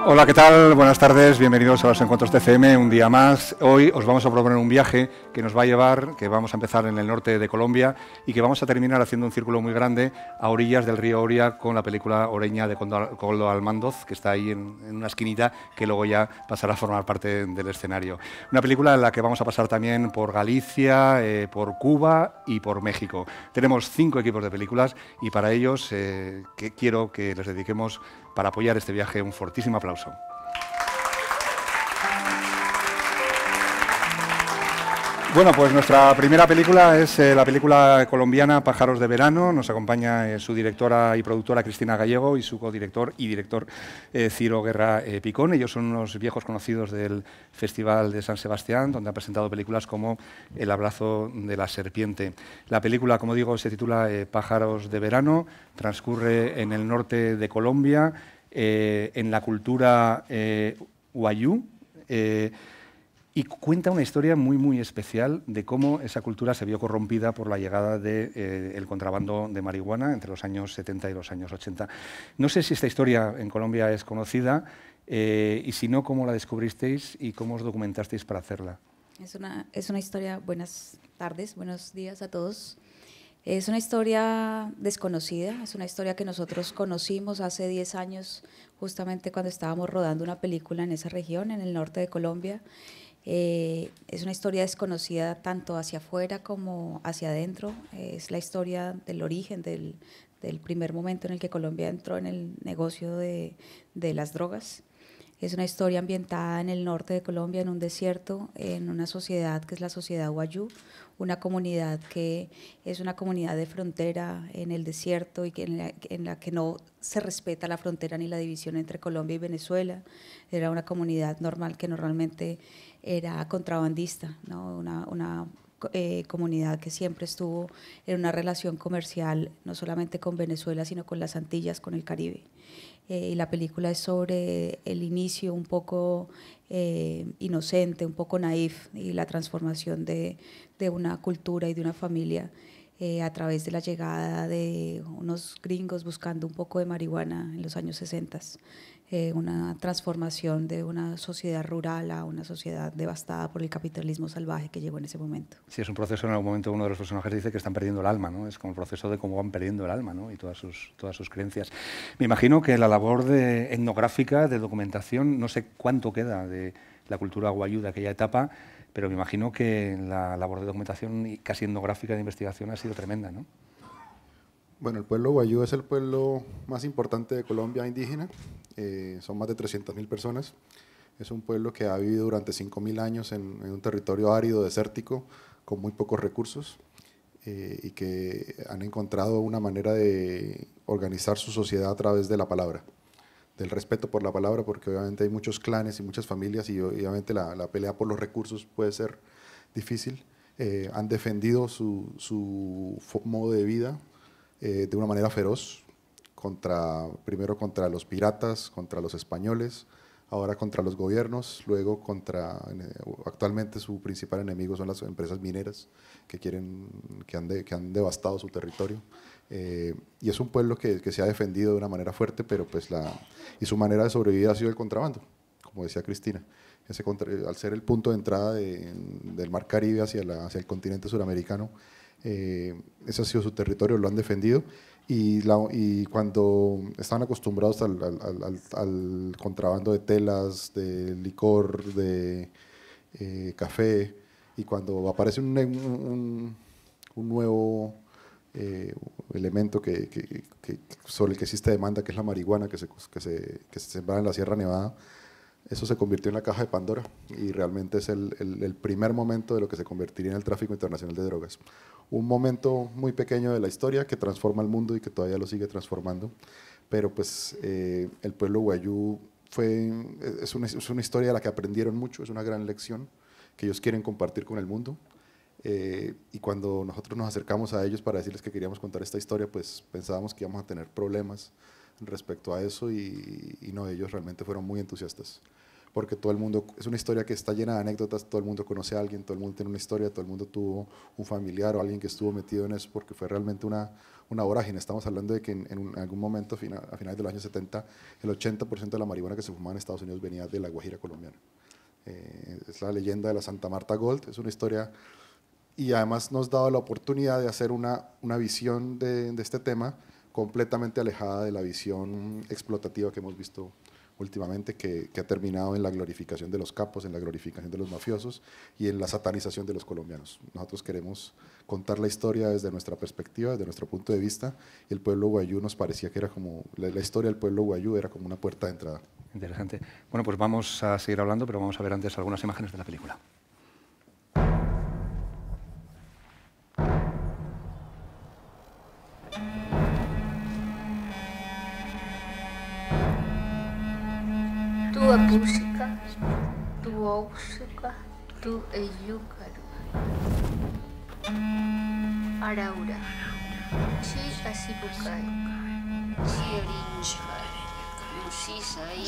Hola, ¿qué tal? Buenas tardes, bienvenidos a los Encuentros TCM, un día más. Hoy os vamos a proponer un viaje que nos va a llevar, que vamos a empezar en el norte de Colombia y que vamos a terminar haciendo un círculo muy grande a orillas del río Oria con la película Oreña de Koldo Almandoz, que está ahí en una esquinita, que luego ya pasará a formar parte del escenario. Una película en la que vamos a pasar también por Galicia, por Cuba y por México. Tenemos 5 equipos de películas y para ellos quiero que les dediquemos, para apoyar este viaje, un fortísimo aplauso. Bueno, pues nuestra primera película es la película colombiana Pájaros de Verano. Nos acompaña su directora y productora Cristina Gallego y su codirector y director Ciro Guerra Picón. Ellos son unos viejos conocidos del Festival de San Sebastián, donde han presentado películas como El abrazo de la serpiente. La película, como digo, se titula Pájaros de Verano, transcurre en el norte de Colombia, en la cultura wayú, y cuenta una historia muy especial de cómo esa cultura se vio corrompida por la llegada del contrabando de marihuana entre los años 70 y los años 80. No sé si esta historia en Colombia es conocida y si no, ¿cómo la descubristeis y cómo os documentasteis para hacerla? Es una historia, buenas tardes, buenos días a todos. Es una historia desconocida, es una historia que nosotros conocimos hace 10 años, justamente cuando estábamos rodando una película en esa región, en el norte de Colombia. Es una historia desconocida tanto hacia afuera como hacia adentro. Es la historia del origen, del primer momento en el que Colombia entró en el negocio de las drogas. Es una historia ambientada en el norte de Colombia, en un desierto, en una sociedad que es la sociedad wayú, una comunidad que es una comunidad de frontera en el desierto y en la que no se respeta la frontera ni la división entre Colombia y Venezuela. Era una comunidad normal que normalmente era contrabandista, ¿no? Una comunidad que siempre estuvo en una relación comercial, no solamente con Venezuela, sino con las Antillas, con el Caribe. Y la película es sobre el inicio un poco inocente, un poco naif, y la transformación de una cultura y de una familia a través de la llegada de unos gringos buscando un poco de marihuana en los años 60. Una transformación de una sociedad rural a una sociedad devastada por el capitalismo salvaje que llegó en ese momento. Sí, es un proceso. En algún momento uno de los personajes dice que están perdiendo el alma, ¿no? Es como el proceso de cómo van perdiendo el alma, ¿no? Y todas sus creencias. Me imagino que la labor etnográfica, de documentación, no sé cuánto queda de la cultura guayú de aquella etapa, pero me imagino que la labor de documentación casi etnográfica de investigación ha sido tremenda, ¿no? Bueno, el pueblo wayú es el pueblo más importante de Colombia indígena, son más de 300.000 personas. Es un pueblo que ha vivido durante 5.000 años en un territorio árido, desértico, con muy pocos recursos y que han encontrado una manera de organizar su sociedad a través de la palabra, del respeto por la palabra, porque obviamente hay muchos clanes y muchas familias y obviamente la pelea por los recursos puede ser difícil. Han defendido su modo de vida de una manera feroz, primero contra los piratas, contra los españoles, ahora contra los gobiernos, luego actualmente su principal enemigo son las empresas mineras que han devastado su territorio. Y es un pueblo que se ha defendido de una manera fuerte, pero y su manera de sobrevivir ha sido el contrabando, como decía Cristina. Al ser el punto de entrada del mar Caribe hacia el continente suramericano, ese ha sido su territorio, lo han defendido. Y cuando estaban acostumbrados al contrabando de telas, de licor, de café, y cuando aparece un nuevo elemento sobre el que existe demanda, que es la marihuana, que se sembra en la Sierra Nevada, eso se convirtió en la caja de Pandora y realmente es el primer momento de lo que se convertiría en el tráfico internacional de drogas. Un momento muy pequeño de la historia que transforma el mundo y que todavía lo sigue transformando, pero pues el pueblo wayú es una historia de la que aprendieron mucho, es una gran lección que ellos quieren compartir con el mundo. Y cuando nosotros nos acercamos a ellos para decirles que queríamos contar esta historia, pues pensábamos que íbamos a tener problemas respecto a eso y no, ellos realmente fueron muy entusiastas. porque todo el mundo, es una historia que está llena de anécdotas, todo el mundo conoce a alguien, todo el mundo tiene una historia, todo el mundo tuvo un familiar o alguien que estuvo metido en eso, porque fue realmente una vorágine. Estamos hablando de que en algún momento, a finales de los años 70, el 80% de la marihuana que se fumaba en Estados Unidos venía de la Guajira colombiana. Es la leyenda de la Santa Marta Gold, es una historia, y además nos daba la oportunidad de hacer una visión de este tema completamente alejada de la visión explotativa que hemos visto últimamente, que ha terminado en la glorificación de los capos, en la glorificación de los mafiosos y en la satanización de los colombianos. Nosotros queremos contar la historia desde nuestra perspectiva, desde nuestro punto de vista, y el pueblo guayú nos parecía que era como, la historia del pueblo guayú era como una puerta de entrada. Interesante. Bueno, pues vamos a seguir hablando, pero vamos a ver antes algunas imágenes de la película. Tu acústica, tu óxica, tu eyúcaro. Araura, chi asibukai, chi orinchai, musisai,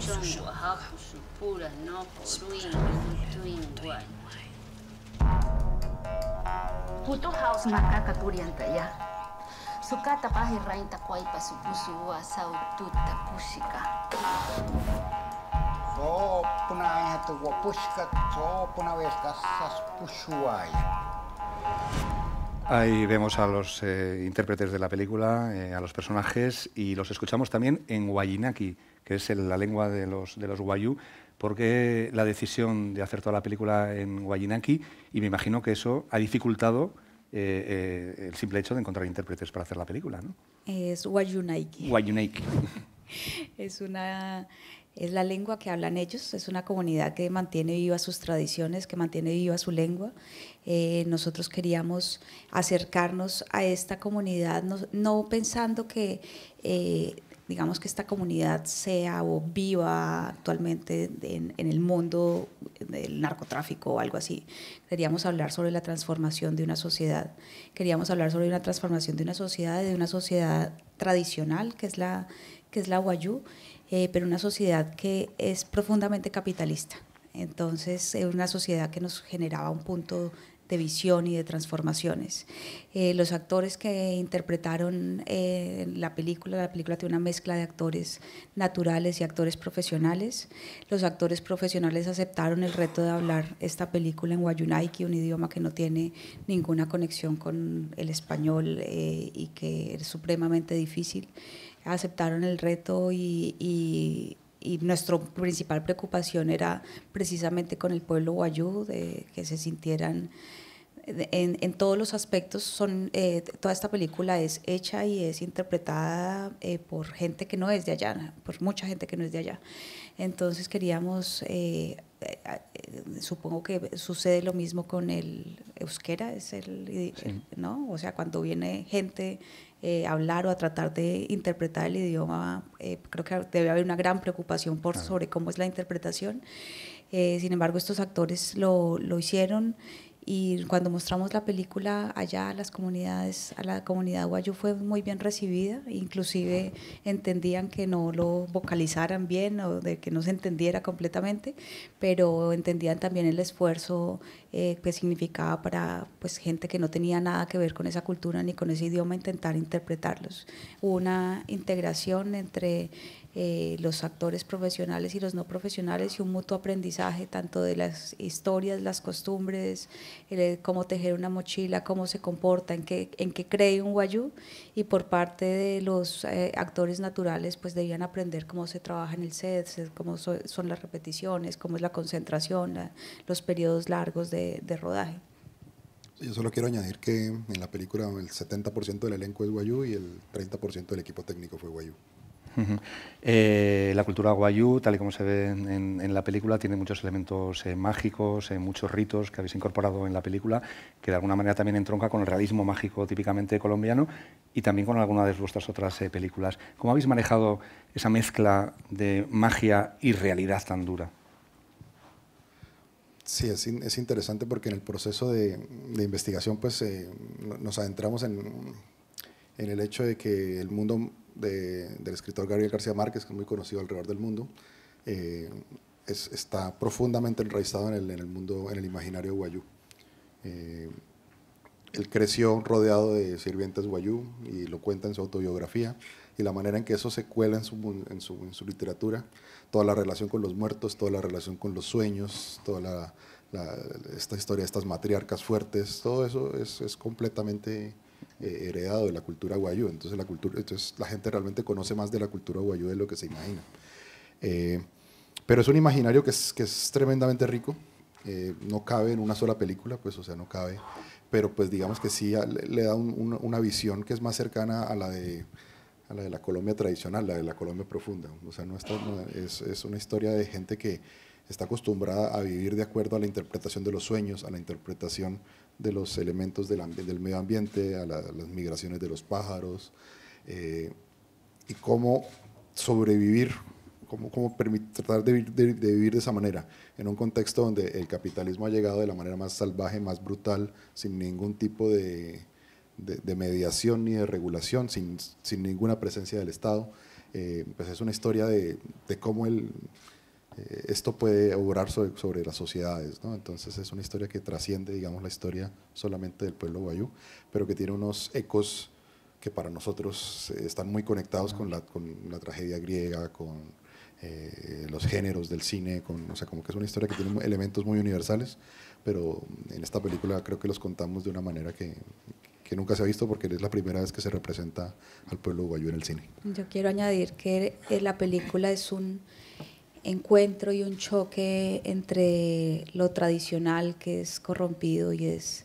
chongwa, hapu, supura, nopo, ruin, tuin, guay. Putu haus makakaturiantaya. Sukata pahi rainta kwaipa supusuwa saututa pusika. So punaya tu pusika, so punaweskas sas pushuaya. Ahí vemos a los intérpretes de la película, a los personajes, y los escuchamos también en Guayinaki, que es la lengua de los guayú. ¿Por qué la decisión de hacer toda la película en Guayinaki? Y me imagino que eso ha dificultado el simple hecho de encontrar intérpretes para hacer la película, ¿no? Es Guayunaiki. Guayunaiki. Es la lengua que hablan ellos, es una comunidad que mantiene vivas sus tradiciones, que mantiene viva su lengua. Nosotros queríamos acercarnos a esta comunidad, no pensando que, digamos, que esta comunidad sea o viva actualmente en el mundo del narcotráfico o algo así. Queríamos hablar sobre la transformación de una sociedad, queríamos hablar sobre una transformación de una sociedad tradicional, que es la guayú, pero una sociedad que es profundamente capitalista. Entonces, es una sociedad que nos generaba un punto de visión y de transformaciones. Los actores que interpretaron la película tiene una mezcla de actores naturales y actores profesionales. Los actores profesionales aceptaron el reto de hablar esta película en Guayunaiki, un idioma que no tiene ninguna conexión con el español y que es supremamente difícil. Aceptaron el reto y nuestra principal preocupación era precisamente con el pueblo guayú, de que se sintieran en todos los aspectos. Toda esta película es hecha y es interpretada por gente que no es de allá, por mucha gente que no es de allá. Entonces queríamos, supongo que sucede lo mismo con el euskera, sí. ¿No? O sea, cuando viene gente a hablar o a tratar de interpretar el idioma, creo que debe haber una gran preocupación sobre cómo es la interpretación. Sin embargo, estos actores lo hicieron, y cuando mostramos la película allá a la comunidad guayú fue muy bien recibida, inclusive entendían que no lo vocalizaran bien o de que no se entendiera completamente, pero entendían también el esfuerzo que significaba para gente que no tenía nada que ver con esa cultura ni con ese idioma intentar interpretarlos. Hubo una integración entre los actores profesionales y los no profesionales y un mutuo aprendizaje tanto de las historias, las costumbres, cómo tejer una mochila, cómo se comporta, en qué cree un guayú, y por parte de los actores naturales pues debían aprender cómo se trabaja en el set, cómo son las repeticiones, cómo es la concentración, los periodos largos de rodaje. Yo solo quiero añadir que en la película el 70% del elenco es guayú y el 30% del equipo técnico fue guayú. La cultura guayú, tal y como se ve en la película, tiene muchos elementos mágicos, muchos ritos que habéis incorporado en la película, que de alguna manera también entronca con el realismo mágico típicamente colombiano y también con alguna de vuestras otras películas. ¿Cómo habéis manejado esa mezcla de magia y realidad tan dura? Sí, es interesante porque en el proceso de investigación pues, nos adentramos en el hecho de que el mundo del escritor Gabriel García Márquez, que es muy conocido alrededor del mundo, está profundamente enraizado en el mundo, en el imaginario wayuu. Él creció rodeado de sirvientes wayuu y lo cuenta en su autobiografía, y la manera en que eso se cuela en su literatura, toda la relación con los muertos, toda la relación con los sueños, toda esta historia de estas matriarcas fuertes, todo eso es completamente heredado de la cultura wayuu. Entonces la gente realmente conoce más de la cultura wayuu de lo que se imagina. Pero es un imaginario que es tremendamente rico, no cabe en una sola película, pues, o sea, no cabe, pero pues digamos que sí le da una visión que es más cercana a la de la Colombia tradicional, la de la Colombia profunda. O sea, es una historia de gente que está acostumbrada a vivir de acuerdo a la interpretación de los sueños, a la interpretación de los elementos del medio ambiente, a las migraciones de los pájaros, y cómo sobrevivir, cómo tratar de vivir de esa manera, en un contexto donde el capitalismo ha llegado de la manera más salvaje, más brutal, sin ningún tipo de mediación ni de regulación, sin ninguna presencia del Estado. Pues es una historia de cómo esto puede obrar sobre las sociedades, ¿no? Entonces es una historia que trasciende, digamos, la historia solamente del pueblo wayuu, pero que tiene unos ecos que para nosotros están muy conectados con la tragedia griega, con los géneros del cine, o sea, como que es una historia que tiene elementos muy universales, pero en esta película creo que los contamos de una manera que nunca se ha visto, porque es la primera vez que se representa al pueblo wayuu en el cine. Yo quiero añadir que la película es un encuentro y un choque entre lo tradicional, que es corrompido y es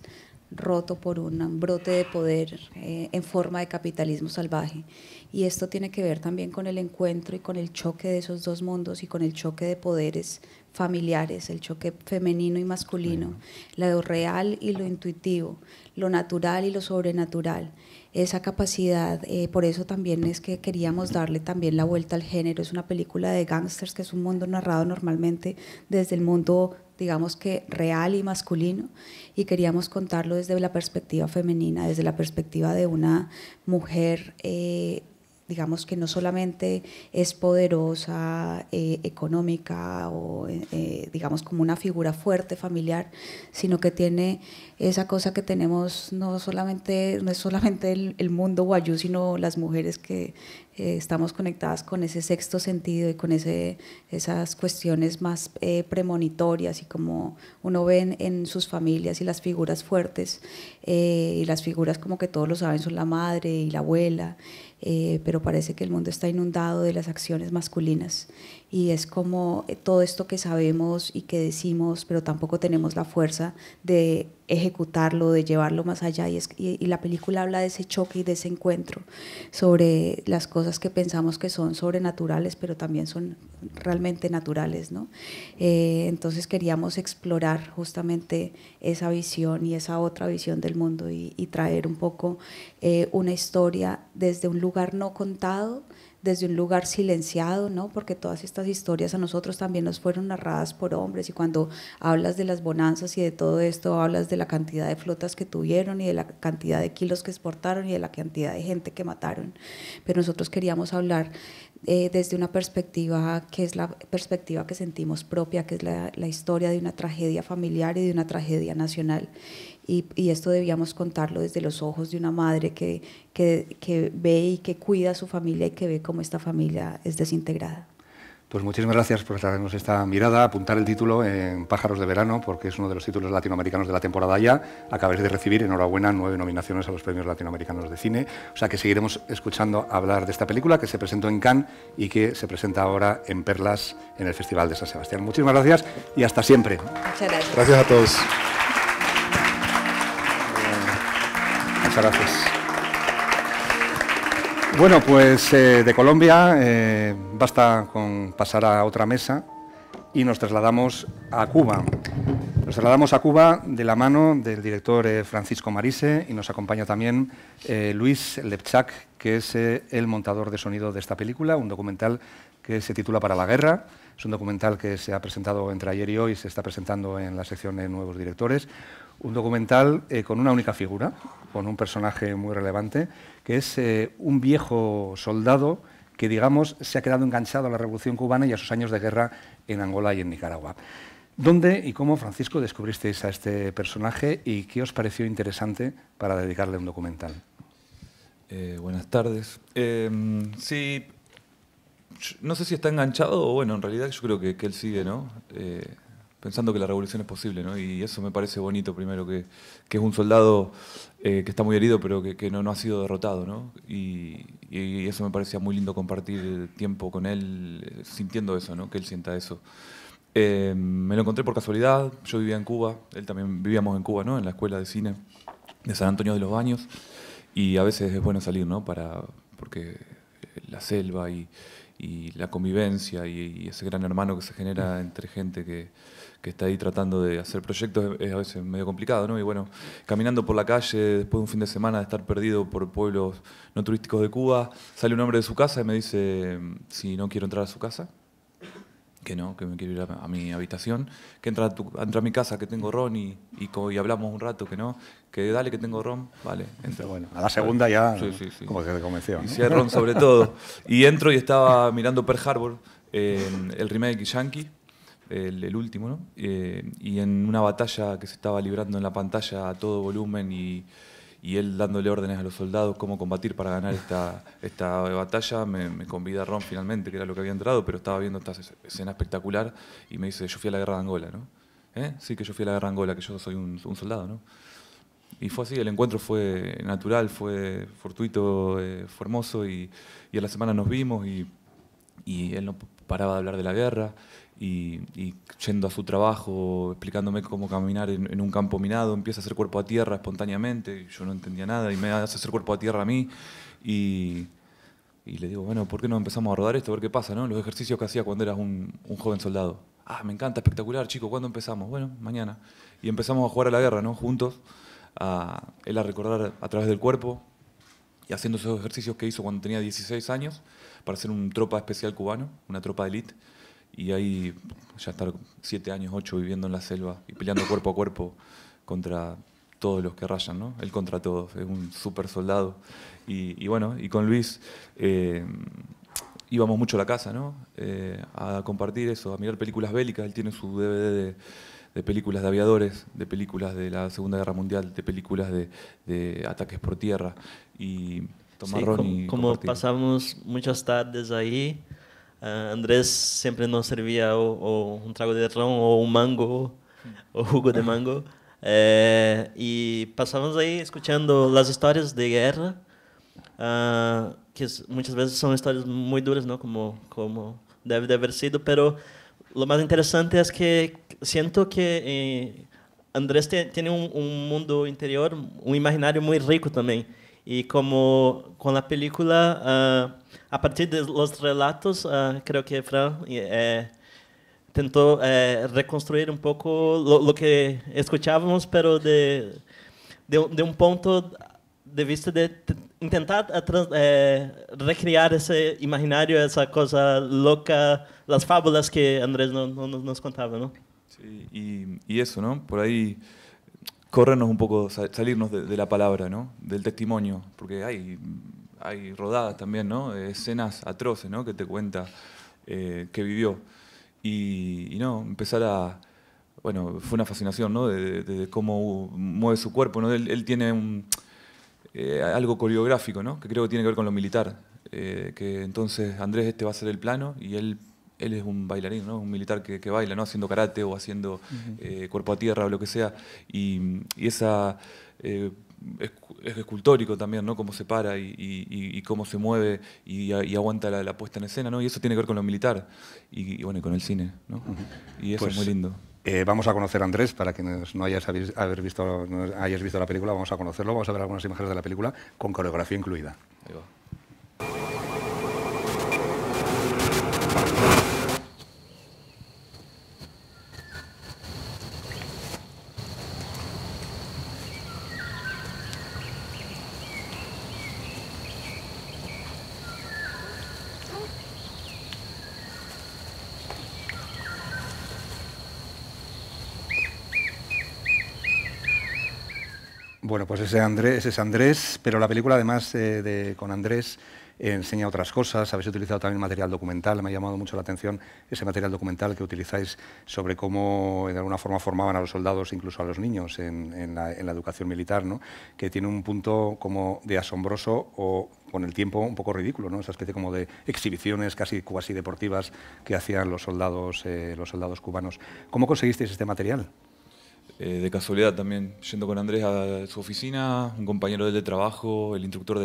roto por un brote de poder en forma de capitalismo salvaje, y esto tiene que ver también con el encuentro y con el choque de esos dos mundos y con el choque de poderes familiares, el choque femenino y masculino, lo real y lo intuitivo, lo natural y lo sobrenatural. Esa capacidad, por eso también es que queríamos darle también la vuelta al género. Es una película de gángsters, que es un mundo narrado normalmente desde el mundo, digamos que real y masculino, y queríamos contarlo desde la perspectiva femenina, desde la perspectiva de una mujer, digamos que no solamente es poderosa, económica o digamos como una figura fuerte familiar, sino que tiene esa cosa que tenemos, no es solamente el mundo wayuu, sino las mujeres que estamos conectadas con ese sexto sentido y con esas cuestiones más premonitorias, y como uno ve en sus familias, y las figuras fuertes, y las figuras como que todos lo saben son la madre y la abuela, pero parece que el mundo está inundado de las acciones masculinas, y es como todo esto que sabemos y que decimos, pero tampoco tenemos la fuerza de ejecutarlo, de llevarlo más allá, y la película habla de ese choque y de ese encuentro sobre las cosas que pensamos que son sobrenaturales, pero también son realmente naturales, ¿no? Entonces queríamos explorar justamente esa visión y esa otra visión del mundo, y traer un poco una historia desde un lugar no contado, desde un lugar silenciado, ¿no? Porque todas estas historias a nosotros también nos fueron narradas por hombres, y cuando hablas de las bonanzas y de todo esto, hablas de la cantidad de flotas que tuvieron y de la cantidad de kilos que exportaron y de la cantidad de gente que mataron, pero nosotros queríamos hablar desde una perspectiva que es la perspectiva que sentimos propia, que es la historia de una tragedia familiar y de una tragedia nacional. Y esto debíamos contarlo desde los ojos de una madre que ve y que cuida a su familia, y que ve cómo esta familia es desintegrada. Pues muchísimas gracias por traernos esta mirada, apuntar el título en Pájaros de Verano, porque es uno de los títulos latinoamericanos de la temporada ya. Acabáis de recibir, enhorabuena, 9 nominaciones a los premios latinoamericanos de cine. O sea que seguiremos escuchando hablar de esta película, que se presentó en Cannes y que se presenta ahora en Perlas, en el Festival de San Sebastián. Muchísimas gracias y hasta siempre. Muchas gracias. Gracias a todos. Muchas gracias. Bueno, pues de Colombia basta con pasar a otra mesa y nos trasladamos a Cuba. Nos trasladamos a Cuba de la mano del director Francisco Marise, y nos acompaña también Luis Lepchak, que es el montador de sonido de esta película, un documental que se titula Para la Guerra. Es un documental que se ha presentado entre ayer y hoy, se está presentando en la sección de Nuevos Directores. Un documental con una única figura, con un personaje muy relevante, que es un viejo soldado que, digamos, se ha quedado enganchado a la Revolución Cubana y a sus años de guerra en Angola y en Nicaragua. ¿Dónde y cómo, Francisco, descubristeis a este personaje y qué os pareció interesante para dedicarle un documental? Buenas tardes. Sí, no sé si está enganchado o, bueno, en realidad yo creo que él sigue, ¿no? Pensando que la revolución es posible, ¿no? Y eso me parece bonito, primero, que es un soldado que está muy herido, pero que no ha sido derrotado, ¿no? Y eso me parecía muy lindo, compartir tiempo con él, sintiendo eso, ¿no? Que él sienta eso. Me lo encontré por casualidad, yo vivía en Cuba, él también vivíamos en Cuba, ¿no? En la escuela de cine de San Antonio de los Baños, y a veces es bueno salir, ¿no? Porque la selva y la convivencia y ese gran hermano que se genera entre gente que está ahí tratando de hacer proyectos es a veces medio complicado, ¿no? Y bueno, caminando por la calle después de un fin de semana de estar perdido por pueblos no turísticos de Cuba, sale un hombre de su casa y me dice si no quiero entrar a su casa, que no, que me quiero ir a mi habitación, que entra a mi casa, que tengo ron y hablamos un rato, que no, que dale que tengo ron, vale, entra. Bueno, a la segunda ya sí. como que te convenció, ¿no? Y si hay ron sobre todo. Y entro y estaba mirando Pearl Harbor, el remake yankee, el último, ¿no? Y en una batalla que se estaba librando en la pantalla a todo volumen y él dándole órdenes a los soldados cómo combatir para ganar esta batalla, me convida a Ron finalmente, que era lo que había entrado, pero estaba viendo esta escena espectacular y me dice, yo fui a la guerra de Angola, ¿no? Sí, que yo fui a la guerra de Angola, que yo soy un soldado, ¿no? Y fue así, el encuentro fue natural, fue fortuito, fue hermoso y a la semana nos vimos y él no paraba de hablar de la guerra y yendo a su trabajo, explicándome cómo caminar en un campo minado, empieza a hacer cuerpo a tierra espontáneamente, y yo no entendía nada y me hace hacer cuerpo a tierra a mí y le digo, bueno, ¿por qué no empezamos a rodar esto? A ver qué pasa, ¿no? Los ejercicios que hacía cuando eras un joven soldado. Ah, me encanta, espectacular, chico, ¿cuándo empezamos? Bueno, mañana. Y empezamos a jugar a la guerra, ¿no? Juntos, él a recordar a través del cuerpo y haciendo esos ejercicios que hizo cuando tenía 16 años para ser un tropa especial cubano, una tropa de élite. Y ahí ya estar 7 años, 8 viviendo en la selva y peleando cuerpo a cuerpo contra todos los que rayan, ¿no? Él contra todos, es un súper soldado. Y bueno, y con Luis íbamos mucho a la casa, ¿no? A compartir eso, a mirar películas bélicas. Él tiene su DVD de películas de aviadores, de películas de la Segunda Guerra Mundial, de películas de ataques por tierra. Y tomar ron y como compartir. pasamos muchas tardes ahí, Andrés siempre nos servía o un trago de ron o un mango o jugo de mango y pasamos ahí escuchando las historias de guerra, que muchas veces son historias muy duras, ¿no? Como debe de haber sido, pero lo más interesante es que siento que Andrés tiene un mundo interior, un imaginario muy rico también. Y como con la película, a partir de los relatos, creo que Fran intentó reconstruir un poco lo que escuchábamos, pero de un punto de vista de intentar recrear ese imaginario, esa cosa loca, las fábulas que Andrés nos contaba, ¿no? Sí, y eso, ¿no? Por ahí corrernos un poco, salirnos de la palabra, ¿no? Del testimonio, porque hay rodadas también, ¿no? Escenas atroces, ¿no? Que te cuenta que vivió. Y no, empezar a... Bueno, fue una fascinación, ¿no? De cómo mueve su cuerpo, ¿no? Él tiene algo coreográfico, ¿no? Que creo que tiene que ver con lo militar. Que entonces Andrés este va a ser el plano y él es un bailarín, ¿no? Un militar que baila, ¿no? Haciendo karate o haciendo cuerpo a tierra o lo que sea. Y esa es escultórico también, ¿no? Cómo se para y cómo se mueve y aguanta la puesta en escena, ¿no? Y eso tiene que ver con lo militar y bueno, y con el cine, ¿no? Y eso Pues, es muy lindo. Vamos a conocer a Andrés, para quienes no hayas visto la película, vamos a conocerlo, vamos a ver algunas imágenes de la película con coreografía incluida. Ahí va. Bueno, pues ese es Andrés, pero la película además con Andrés enseña otras cosas. Habéis utilizado también material documental. Me ha llamado mucho la atención ese material documental que utilizáis sobre cómo de alguna forma formaban a los soldados, incluso a los niños, en la educación militar, ¿no? Que tiene un punto como de asombroso o con el tiempo un poco ridículo, ¿no? Esa especie como de exhibiciones casi deportivas que hacían los soldados cubanos. ¿Cómo conseguisteis este material? De casualidad también, yendo con Andrés a su oficina, un compañero de trabajo, el instructor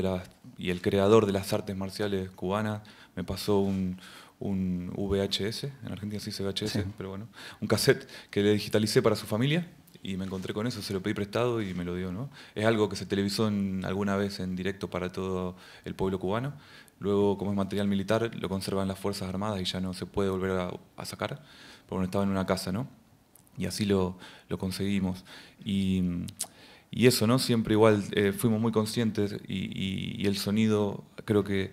y el creador de las artes marciales cubanas, me pasó un VHS, en Argentina se dice VHS, sí, pero bueno, un cassette que le digitalicé para su familia y me encontré con eso, se lo pedí prestado y me lo dio, ¿no? Es algo que se televisó alguna vez en directo para todo el pueblo cubano. Luego, como es material militar, lo conservan las Fuerzas Armadas y ya no se puede volver a sacar, porque estaba en una casa, ¿no? Y así lo conseguimos. Y eso, ¿no? Siempre igual fuimos muy conscientes y el sonido creo que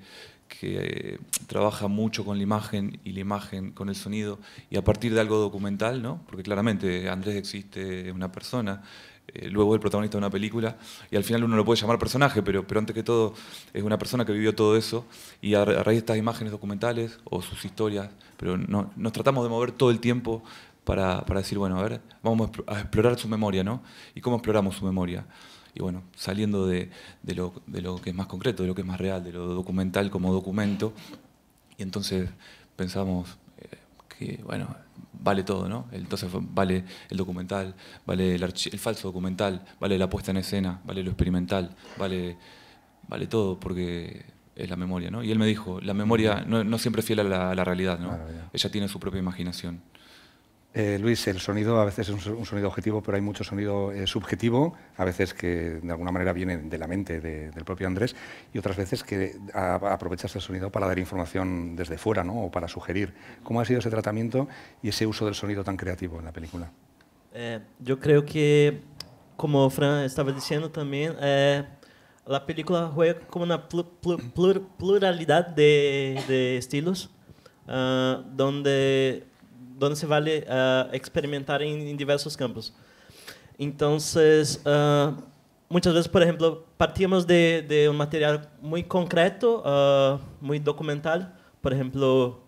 trabaja mucho con la imagen y la imagen con el sonido y a partir de algo documental, ¿no? Porque claramente Andrés existe, es una persona, luego es el protagonista de una película y al final uno lo puede llamar personaje, pero antes que todo es una persona que vivió todo eso y a raíz de estas imágenes documentales o sus historias, pero nos tratamos de mover todo el tiempo para decir, bueno, a ver, vamos a explorar su memoria, ¿no? ¿Y cómo exploramos su memoria? Y bueno, saliendo de lo que es más concreto, de lo que es más real, de lo documental como documento, y entonces pensamos que, bueno, vale todo, ¿no? Entonces vale el documental, vale el falso documental, vale la puesta en escena, vale lo experimental, vale todo, porque es la memoria, ¿no? Y él me dijo, la memoria no siempre es fiel a la realidad, ¿no? Claro, ella tiene su propia imaginación. Luis, el sonido a veces es un sonido objetivo, pero hay mucho sonido subjetivo, a veces que de alguna manera viene de la mente del propio Andrés y otras veces que aprovechas el sonido para dar información desde fuera, ¿no? O para sugerir. ¿Cómo ha sido ese tratamiento y ese uso del sonido tan creativo en la película? Yo creo que, como Fran estaba diciendo también, la película juega como una pluralidad de estilos, donde se vale experimentar en diversos campos. Entonces, muchas veces, por ejemplo, partíamos de un material muy concreto, muy documental. Por ejemplo,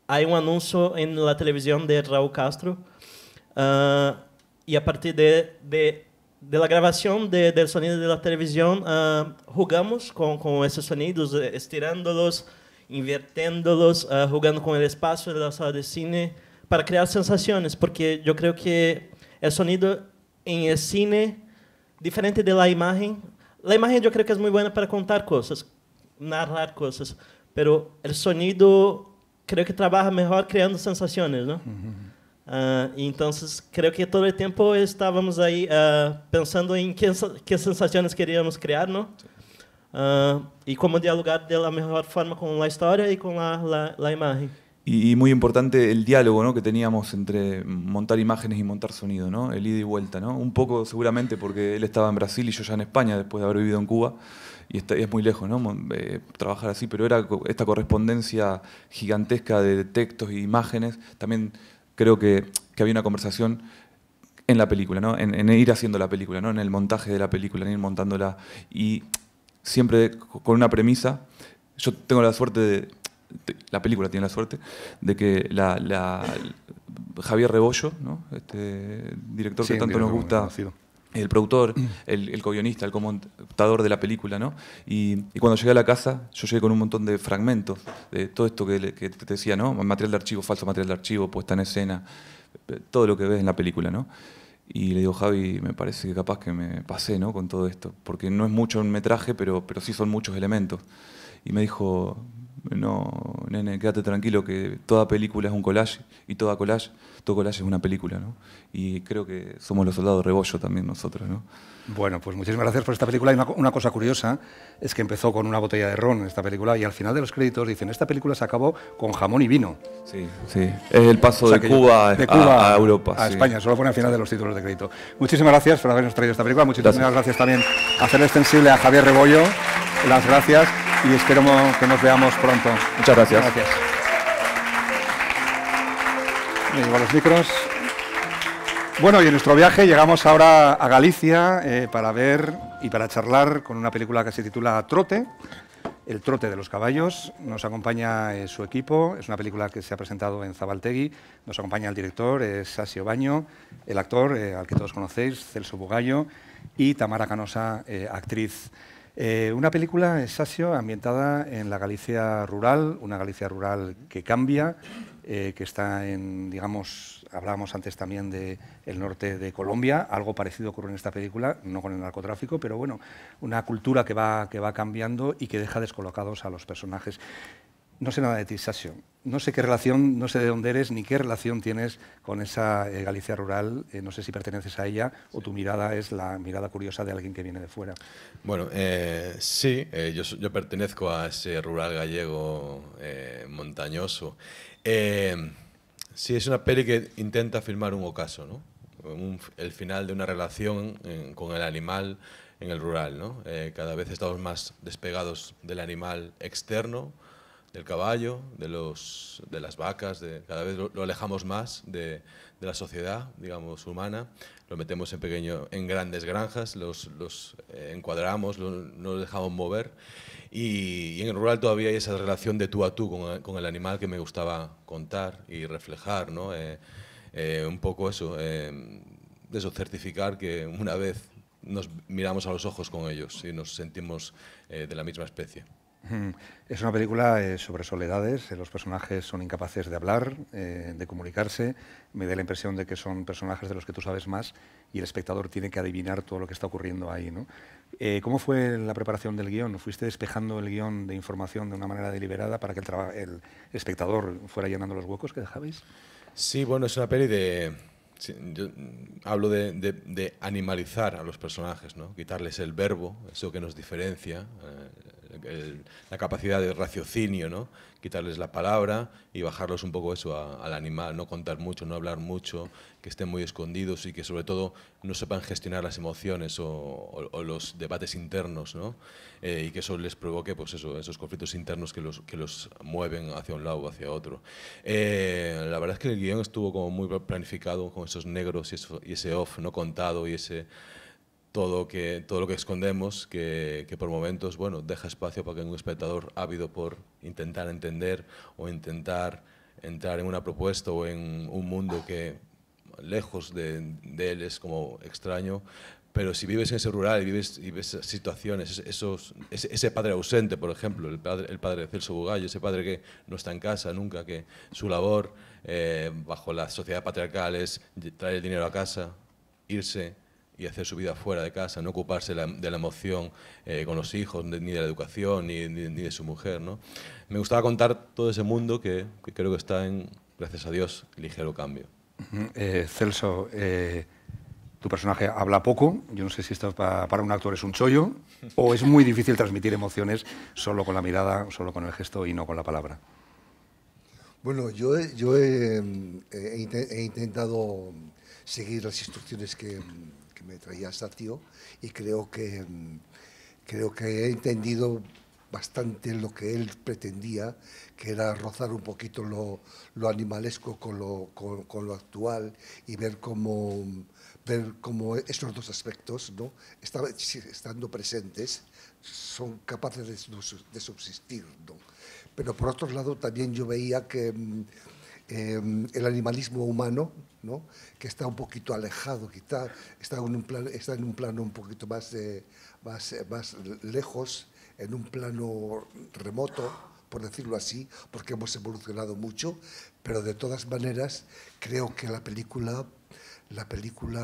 hay un anuncio en la televisión de Raúl Castro y a partir de la grabación del sonido de la televisión, jugamos con esos sonidos, estirándolos, invirtiéndolos, jugando con el espacio de la sala de cine para crear sensaciones, porque yo creo que el sonido en el cine, diferente de la imagen yo creo que es muy buena para contar cosas, narrar cosas, pero el sonido creo que trabaja mejor creando sensaciones, ¿no? Y entonces creo que todo el tiempo estábamos ahí pensando en qué sensaciones queríamos crear, ¿no? Y cómo dialogar de la mejor forma con la historia y con la imagen. Y muy importante el diálogo, ¿no? Que teníamos entre montar imágenes y montar sonido, ¿no? El ida y vuelta, ¿no? Un poco seguramente porque él estaba en Brasil y yo ya en España después de haber vivido en Cuba y es muy lejos, ¿no? Trabajar así, pero era esta correspondencia gigantesca de textos e imágenes. También creo que había una conversación en la película, ¿no? En ir haciendo la película, ¿no? En el montaje de la película, en ir montándola y siempre con una premisa. Yo tengo la suerte la película tiene la suerte de que Javier Rebollo, ¿no? Este director que tanto nos gusta, el productor, el co-guionista, el comontador de la película, ¿no? Y cuando llegué a la casa, yo llegué con un montón de fragmentos de todo esto que te decía, ¿no? Material de archivo, falso material de archivo, puesta en escena, todo lo que ves en la película, ¿no? Y le digo, Javi, me parece que capaz que me pasé, ¿no? Con todo esto, porque no es mucho un metraje, pero sí son muchos elementos. Y me dijo, no, nene, quédate tranquilo, que toda película es un collage, y todo collage es una película, ¿no? Y creo que somos los soldados Rebollo también nosotros, ¿no? Bueno, pues muchísimas gracias por esta película. Y una cosa curiosa es que empezó con una botella de ron esta película y al final de los créditos dicen, esta película se acabó con jamón y vino. Sí, sí. Es el paso de Cuba a Europa. A España, solo pone al final de los títulos de crédito. Muchísimas gracias por habernos traído esta película. Muchísimas gracias también a hacer extensible a Javier Rebollo. Las gracias y espero que nos veamos pronto. Muchas gracias. Gracias. Me llevo los micros. Bueno, y en nuestro viaje llegamos ahora a Galicia para ver y para charlar con una película que se titula Trote, El trote de los caballos. Nos acompaña su equipo, es una película que se ha presentado en Zabaltegui, nos acompaña el director, Sasio Baño, el actor, al que todos conocéis, Celso Bugallo, y Tamara Canosa, actriz. Una película, Sasio, ambientada en la Galicia rural, una Galicia rural que cambia, que está en, digamos, hablábamos antes también del norte de Colombia, algo parecido ocurre en esta película, no con el narcotráfico, pero bueno, una cultura que va cambiando y que deja descolocados a los personajes. No sé nada de ti, Sasio. No sé qué relación, no sé de dónde eres, ni qué relación tienes con esa Galicia rural. No sé si perteneces a ella o tu mirada es la mirada curiosa de alguien que viene de fuera. Bueno, sí, yo pertenezco a ese rural gallego montañoso. Sí, es una peli que intenta filmar un ocaso, ¿no? El final de una relación con el animal en el rural, ¿no? Cada vez estamos más despegados del animal externo, del caballo, de las vacas, cada vez lo alejamos más de la sociedad, digamos, humana, lo metemos en grandes granjas, los encuadramos, no los dejamos mover, y en el rural todavía hay esa relación de tú a tú con el animal que me gustaba contar y reflejar, ¿no? Un poco eso, certificar que una vez nos miramos a los ojos con ellos y nos sentimos de la misma especie. Es una película sobre soledades, los personajes son incapaces de hablar, de comunicarse, me da la impresión de que son personajes de los que tú sabes más y el espectador tiene que adivinar todo lo que está ocurriendo ahí, ¿no? ¿Cómo fue la preparación del guión? ¿Fuiste despejando el guión de información de una manera deliberada para que el espectador fuera llenando los huecos que dejabais? Sí, bueno, es una peli de... Sí, yo hablo de animalizar a los personajes, ¿no? Quitarles el verbo, eso que nos diferencia, la capacidad de raciocinio, ¿no? Quitarles la palabra y bajarlos un poco eso al animal, no contar mucho, no hablar mucho, que estén muy escondidos y que sobre todo no sepan gestionar las emociones o los debates internos, ¿no? Y que eso les provoque pues eso, esos conflictos internos que los mueven hacia un lado o hacia otro. La verdad es que el guión estuvo como muy planificado con esos negros y ese off no contado y ese todo lo que escondemos, que por momentos, bueno, deja espacio para que un espectador ávido por intentar entender o intentar entrar en una propuesta o en un mundo que lejos de él es como extraño, pero si vives en ese rural y ves situaciones, ese padre ausente, por ejemplo, el padre de Celso Bugallo, ese padre que no está en casa nunca, que su labor bajo la sociedad patriarcal es traer el dinero a casa, irse y hacer su vida fuera de casa, no ocuparse de la emoción con los hijos, ni de la educación, ni de su mujer, ¿no? Me gustaba contar todo ese mundo que creo que está en, gracias a Dios, ligero cambio. Celso, tu personaje habla poco, yo no sé si esto para un actor es un chollo o es muy difícil transmitir emociones solo con la mirada, solo con el gesto y no con la palabra. Bueno, yo he intentado seguir las instrucciones que me traía Sasio y creo que he entendido bastante lo que él pretendía, que era rozar un poquito lo animalesco con lo actual y ver cómo estos dos aspectos, ¿no? Estando presentes, son capaces de subsistir, ¿no? Pero por otro lado también yo veía que el animalismo humano, ¿no? Que está un poquito alejado, quizá está en un plano un poquito más lejos, en un plano remoto, por decirlo así, porque hemos evolucionado mucho, pero de todas maneras creo que la película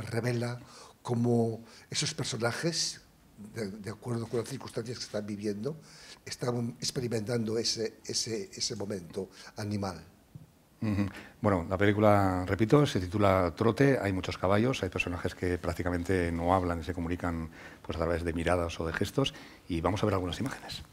revela cómo esos personajes, de acuerdo con las circunstancias que están viviendo, están experimentando ese momento animal. Bueno, la película, repito, se titula Trote, hay muchos caballos, hay personajes que prácticamente no hablan y se comunican pues, a través de miradas o de gestos, y vamos a ver algunas imágenes.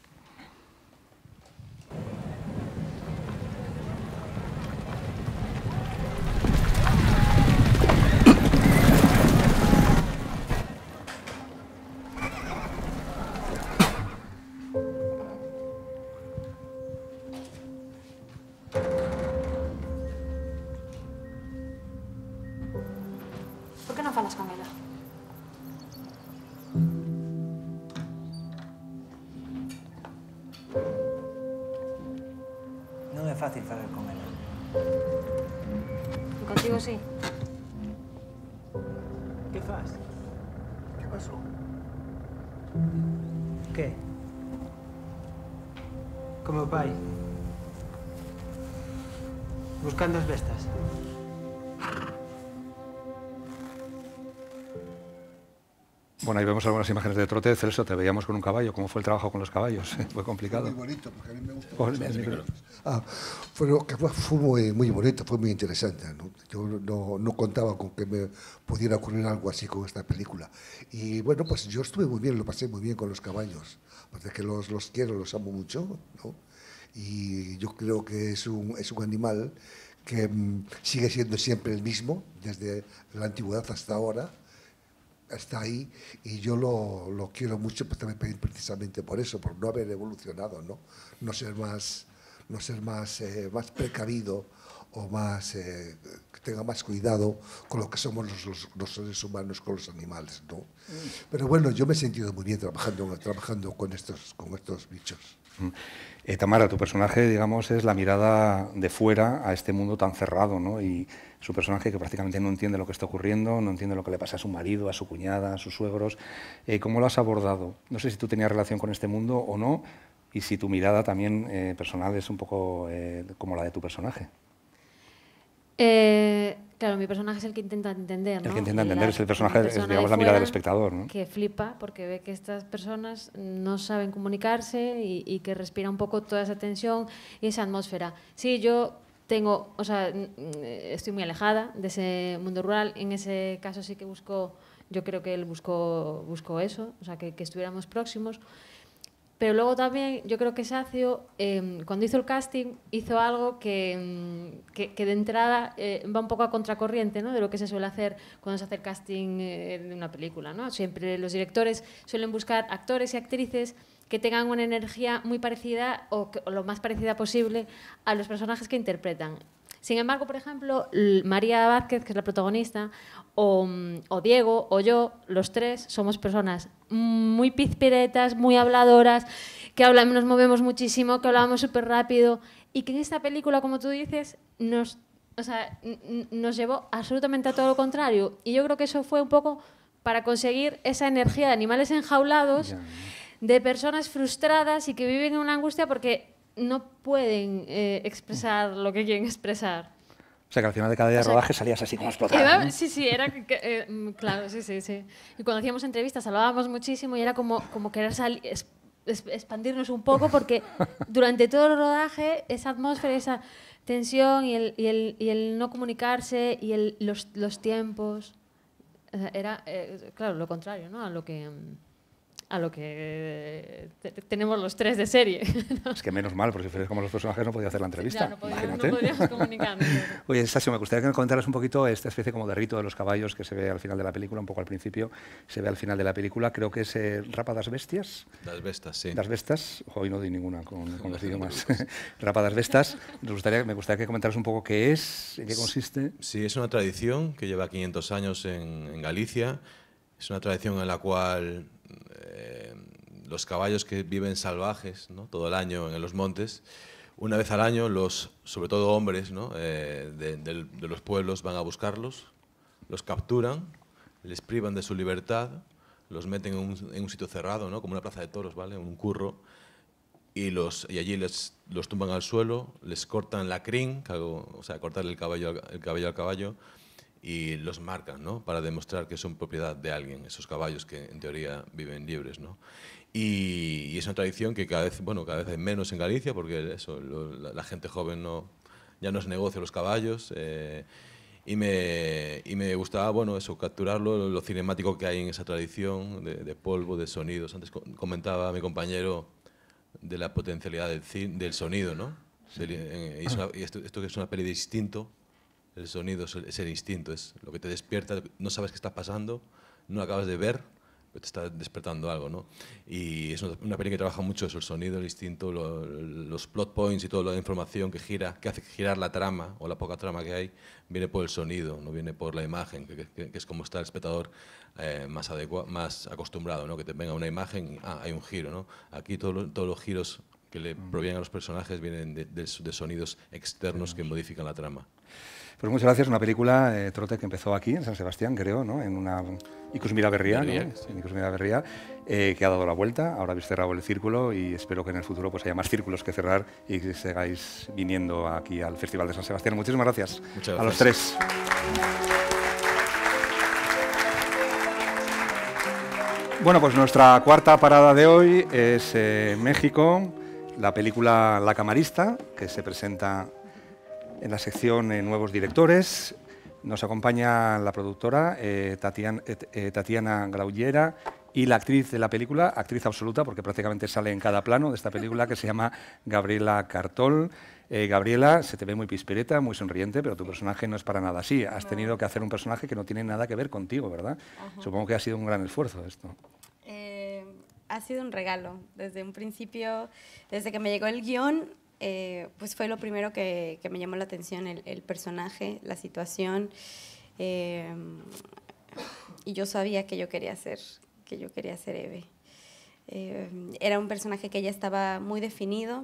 Por que non falas con ela? Non é fácil falar con ela. E contigo sí? Que faz? Que pasou? Que? Con meu pai. Buscando as bestas. Bueno, ahí vemos algunas imágenes de trote. Celso, te veíamos con un caballo. ¿Cómo fue el trabajo con los caballos? ¿Fue complicado? Fue muy bonito, porque a mí me gusta. Oh, el micro. Fue muy bonito, fue muy interesante, ¿no? Yo no contaba con que me pudiera ocurrir algo así con esta película. Y bueno, pues yo estuve muy bien, lo pasé muy bien con los caballos. Aparte que los quiero, los amo mucho, ¿no? Y yo creo que es un animal que sigue siendo siempre el mismo, desde la antigüedad hasta ahora. Está ahí y yo lo quiero mucho, pues también precisamente por eso, por no haber evolucionado, no ser más precavido o que tenga más cuidado con lo que somos los seres humanos con los animales, ¿no? Pero bueno, yo me he sentido muy bien trabajando con estos bichos. Tamara, tu personaje, digamos, es la mirada de fuera a este mundo tan cerrado, ¿no? Y es un personaje que prácticamente no entiende lo que está ocurriendo, no entiende lo que le pasa a su marido, a su cuñada, a sus suegros. ¿Cómo lo has abordado? No sé si tú tenías relación con este mundo o no, y si tu mirada también personal es un poco como la de tu personaje. Claro, mi personaje es el que intenta entender, ¿no? El que intenta entender es el personaje, es, digamos, la mirada del espectador, ¿no? Que flipa porque ve que estas personas no saben comunicarse y que respira un poco toda esa tensión y esa atmósfera. Sí, yo tengo, o sea, estoy muy alejada de ese mundo rural. En ese caso sí que yo creo que él buscó eso, o sea, que estuviéramos próximos. Pero luego también yo creo que Sacio, cuando hizo el casting, hizo algo que de entrada va un poco a contracorriente, ¿no? De lo que se suele hacer cuando se hace el casting de una película, ¿no? Siempre los directores suelen buscar actores y actrices que tengan una energía muy parecida o lo más parecida posible a los personajes que interpretan. Sin embargo, por ejemplo, María Vázquez, que es la protagonista, o Diego, o yo, los tres, somos personas muy pizpiretas, muy habladoras, que nos movemos muchísimo, que hablamos súper rápido, y que en esta película, como tú dices, nos llevó absolutamente a todo lo contrario. Y yo creo que eso fue un poco para conseguir esa energía de animales enjaulados, de personas frustradas y que viven en una angustia porque no pueden expresar lo que quieren expresar. O sea, que al final de cada día de rodaje salías así como explotada, ¿no? Sí, era claro, sí. Y cuando hacíamos entrevistas hablábamos muchísimo y era como querer expandirnos un poco porque durante todo el rodaje esa atmósfera, esa tensión y el no comunicarse y los tiempos era, claro, lo contrario, ¿no? A lo que tenemos los tres de serie, ¿no? Es que menos mal, porque si fueras como los personajes no podía hacer la entrevista. Ya, no podríamos comunicarnos. Oye, Sasio, me gustaría que me comentaras un poquito esta especie como de rito de los caballos que se ve al final de la película, un poco al principio, se ve al final de la película. Creo que es Rapa das Bestias. Das Bestas, sí. Das Bestas. Hoy no di ninguna con los idiomas. Rapa das Bestas. Me gustaría que comentaras un poco qué es, en qué consiste. Sí, es una tradición que lleva 500 años en Galicia. Es una tradición en la cual los caballos que viven salvajes, ¿no? Todo el año en los montes, una vez al año, sobre todo hombres, ¿no? de los pueblos van a buscarlos, los capturan, les privan de su libertad, los meten en un sitio cerrado, ¿no? Como una plaza de toros, ¿vale? Un curro, y allí los tumban al suelo, les cortan la crin, o sea, cortarle el cabello al caballo, y los marcan, ¿no? Para demostrar que son propiedad de alguien, esos caballos que en teoría viven libres, ¿no? Y es una tradición que cada vez hay menos en Galicia, porque la gente joven ya no es negocio los caballos, y me gustaba capturarlo, lo cinemático que hay en esa tradición de polvo, de sonidos. Antes comentaba mi compañero de la potencialidad del sonido, ¿no? Y esto que es una peli de instinto. El sonido es el instinto, es lo que te despierta, no sabes qué está pasando, no lo acabas de ver, te está despertando algo, ¿no? Y es una peli que trabaja mucho eso, el sonido, el instinto, los plot points y toda la información que gira, que hace girar la trama o la poca trama que hay, viene por el sonido, no viene por la imagen, que es como está el espectador más acostumbrado, ¿no? Que te venga una imagen y hay un giro, ¿no? Aquí todos los giros que le provienen a los personajes vienen de sonidos externos que modifican la trama. Pues muchas gracias. Una película, Trote, que empezó aquí, en San Sebastián, creo, ¿no? En una Ikusmira Berria, ¿no? Sí, en Ikusmira Berria, que ha dado la vuelta. Ahora habéis cerrado el círculo y espero que en el futuro pues haya más círculos que cerrar y que sigáis viniendo aquí al Festival de San Sebastián. Muchísimas gracias, muchas gracias. A los tres. Bueno, pues nuestra cuarta parada de hoy es México, la película La Camarista, que se presenta en la sección Nuevos Directores. Nos acompaña la productora Tatiana Graullera y la actriz de la película, actriz absoluta porque prácticamente sale en cada plano de esta película, que se llama Gabriela Cartol. Gabriela, se te ve muy pispireta, muy sonriente, pero tu personaje no es para nada así. Has tenido que hacer un personaje que no tiene nada que ver contigo, ¿verdad? Ajá. Supongo que ha sido un gran esfuerzo esto. Ha sido un regalo. Desde un principio, desde que me llegó el guión, pues fue lo primero que me llamó la atención, el personaje, la situación, y yo sabía que yo quería ser Eve. Era un personaje que ya estaba muy definido,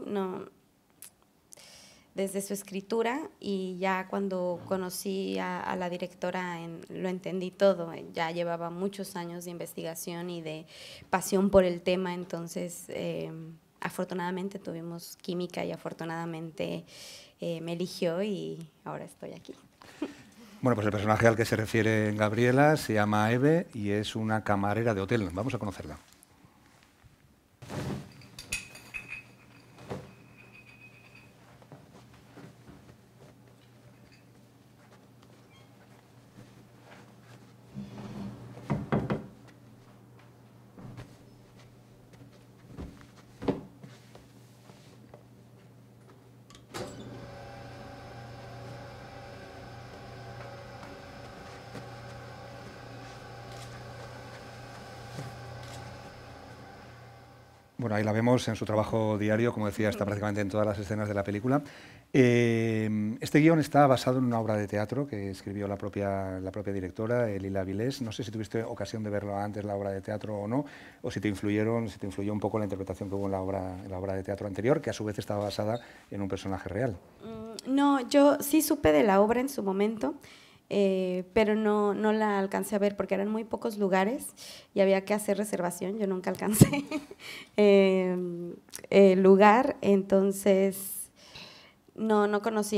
desde su escritura, y ya cuando conocí a la directora lo entendí todo. Ya llevaba muchos años de investigación y de pasión por el tema, entonces afortunadamente tuvimos química y afortunadamente me eligió y ahora estoy aquí. Bueno, pues el personaje al que se refiere Gabriela se llama Eve y es una camarera de hotel. Vamos a conocerla. Bueno, ahí la vemos en su trabajo diario, como decía, está prácticamente en todas las escenas de la película. Este guión está basado en una obra de teatro que escribió la propia directora, Lila Vilés. No sé si tuviste ocasión de verlo antes, la obra de teatro o no, o si te influyó un poco la interpretación que hubo en la obra de teatro anterior, que a su vez estaba basada en un personaje real. No, yo sí supe de la obra en su momento, pero no la alcancé a ver porque eran muy pocos lugares y había que hacer reservación. Yo nunca alcancé lugar, entonces no conocí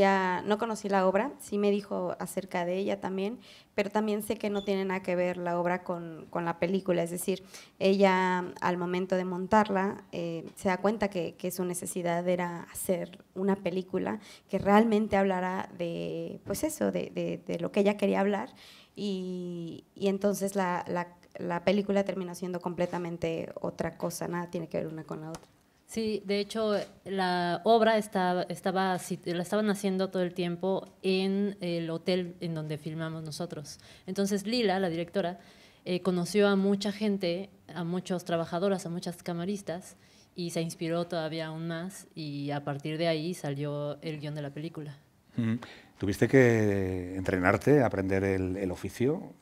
la obra. Sí me dijo acerca de ella también, pero también sé que no tiene nada que ver la obra con la película. Es decir, ella al momento de montarla se da cuenta que su necesidad era hacer una película que realmente hablara de, pues eso, de lo que ella quería hablar, y entonces la película terminó siendo completamente otra cosa, nada tiene que ver una con la otra. Sí, de hecho, la obra la estaban haciendo todo el tiempo en el hotel en donde filmamos nosotros. Entonces Lila, la directora, conoció a mucha gente, a muchas trabajadoras, a muchas camaristas, y se inspiró todavía aún más, y a partir de ahí salió el guión de la película. ¿Tuviste que entrenarte, aprender el oficio?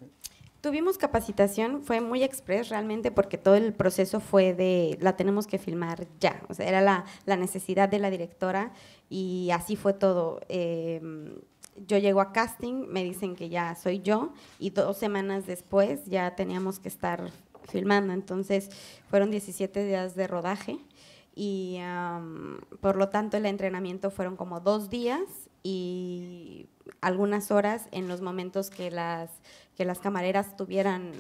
Tuvimos capacitación, fue muy express realmente, porque todo el proceso fue de la tenemos que filmar ya, o sea, era la necesidad de la directora y así fue todo. Yo llego a casting, me dicen que ya soy yo y 2 semanas después ya teníamos que estar filmando, entonces fueron 17 días de rodaje y por lo tanto el entrenamiento fueron como 2 días y algunas horas en los momentos que las camareras tuvieran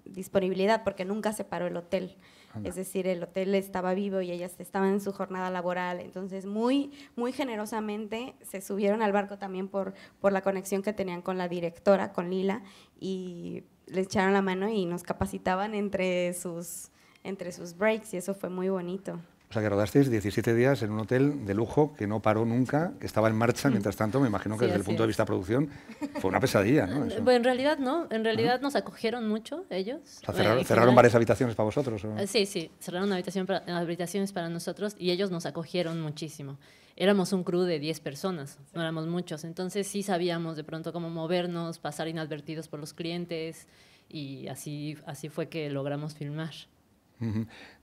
disponibilidad, porque nunca se paró el hotel. Es decir, el hotel estaba vivo y ellas estaban en su jornada laboral, entonces muy generosamente se subieron al barco también por la conexión que tenían con la directora, con Lila, y le echaron la mano y nos capacitaban entre sus breaks, y eso fue muy bonito. O sea, que rodasteis 17 días en un hotel de lujo que no paró nunca, que estaba en marcha. Mientras tanto, me imagino que Sí, desde el así punto de es. vista de producción fue una pesadilla, ¿no? Eso. Bueno, en realidad no, en realidad nos acogieron mucho ellos. O sea, En cerraron general. varias habitaciones para vosotros. ¿O? Sí, sí, cerraron habitaciones para nosotros y ellos nos acogieron muchísimo. Éramos un crew de 10 personas, no éramos muchos, entonces sí sabíamos de pronto cómo movernos, pasar inadvertidos por los clientes y así fue que logramos filmar.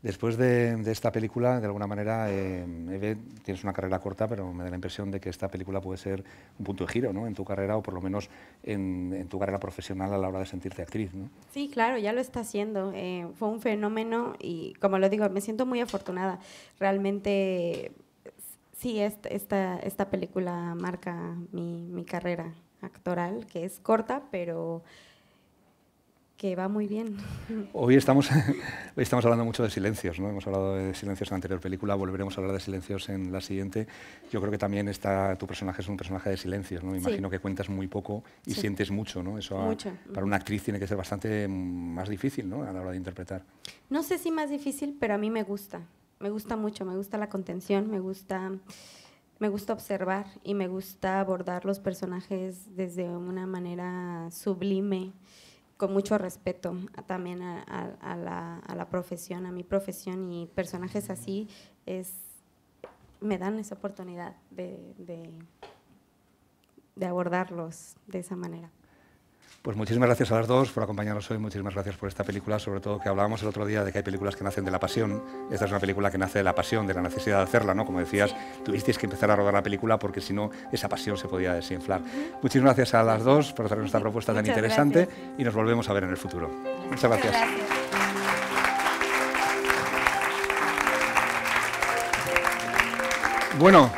Después de esta película, de alguna manera, Eve, tienes una carrera corta, pero me da la impresión de que esta película puede ser un punto de giro, ¿no?, en tu carrera, o por lo menos en tu carrera profesional a la hora de sentirte actriz, ¿no? Sí, claro, ya lo está haciendo. Fue un fenómeno y, como lo digo, me siento muy afortunada. Realmente, sí, esta película marca mi carrera actoral, que es corta, pero que va muy bien. Hoy estamos hablando mucho de silencios, ¿no? Hemos hablado de silencios en la anterior película, volveremos a hablar de silencios en la siguiente. Yo creo que también tu personaje es un personaje de silencios, ¿no? Me imagino que cuentas muy poco y sientes mucho, ¿no? Eso mucho. Para una actriz tiene que ser bastante más difícil, ¿no?, a la hora de interpretar. No sé si más difícil, pero a mí me gusta. Me gusta mucho, me gusta la contención, me gusta observar y me gusta abordar los personajes desde una manera sublime, con mucho respeto también a la profesión, a mi profesión, y personajes así me dan esa oportunidad de abordarlos de esa manera. Pues muchísimas gracias a las dos por acompañarnos hoy, muchísimas gracias por esta película, sobre todo que hablábamos el otro día de que hay películas que nacen de la pasión. Esta es una película que nace de la pasión, de la necesidad de hacerla, ¿no? Como decías, tuvisteis que empezar a rodar la película porque si no, esa pasión se podía desinflar. Muchísimas gracias a las dos por hacer esta propuesta tan interesante y nos volvemos a ver en el futuro. Muchas gracias. Bueno,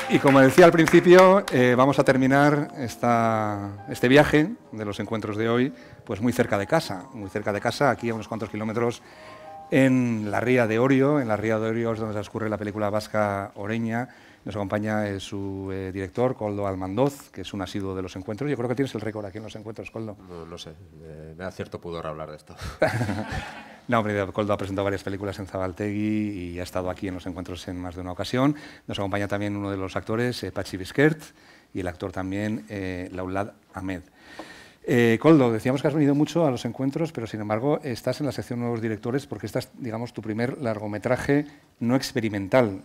y como decía al principio, vamos a terminar este viaje de los encuentros de hoy pues muy cerca de casa, aquí a unos cuantos kilómetros, en la Ría de Orio. En la Ría de Orio es donde transcurre la película vasca Oreña. Nos acompaña su director, Koldo Almandoz, que es un asiduo de los encuentros. Yo creo que tienes el récord aquí en los encuentros, Koldo. No sé, me da cierto pudor hablar de esto. No, hombre, Koldo ha presentado varias películas en Zabaltegui y ha estado aquí en los encuentros en más de una ocasión. Nos acompaña también uno de los actores, Patxi Bizquert, y el actor también, Laulad Ahmed. Koldo, decíamos que has venido mucho a los encuentros, pero sin embargo estás en la sección Nuevos Directores porque esta es, digamos, tu primer largometraje no experimental.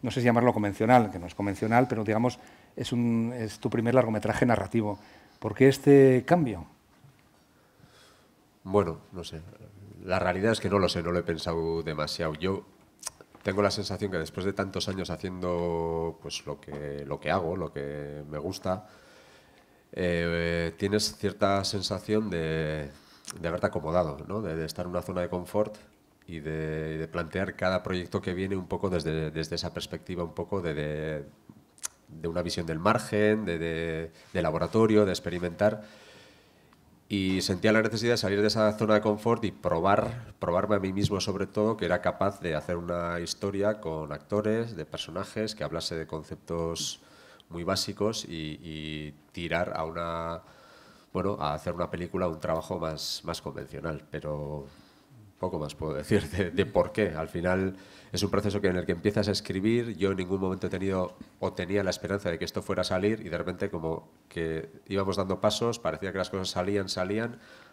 No sé si llamarlo convencional, que no es convencional, pero digamos es tu primer largometraje narrativo. ¿Por qué este cambio? Bueno, no sé. La realidad es que no lo sé, no lo he pensado demasiado. Yo tengo la sensación que después de tantos años haciendo pues lo que hago, lo que me gusta, tienes cierta sensación de haberte acomodado, ¿no? De estar en una zona de confort y de plantear cada proyecto que viene un poco desde esa perspectiva, un poco de una visión del margen, de laboratorio, de experimentar. Y sentía la necesidad de salir de esa zona de confort y probarme a mí mismo, sobre todo, que era capaz de hacer una historia con actores, de personajes, que hablase de conceptos muy básicos y tirar a hacer una película, un trabajo más convencional. Pero poco más puedo decir de por qué. Al final es un proceso en el que empiezas a escribir. Yo en ningún momento tenía la esperanza de que esto fuera a salir, y de repente como que íbamos dando pasos, parecía que las cosas salían,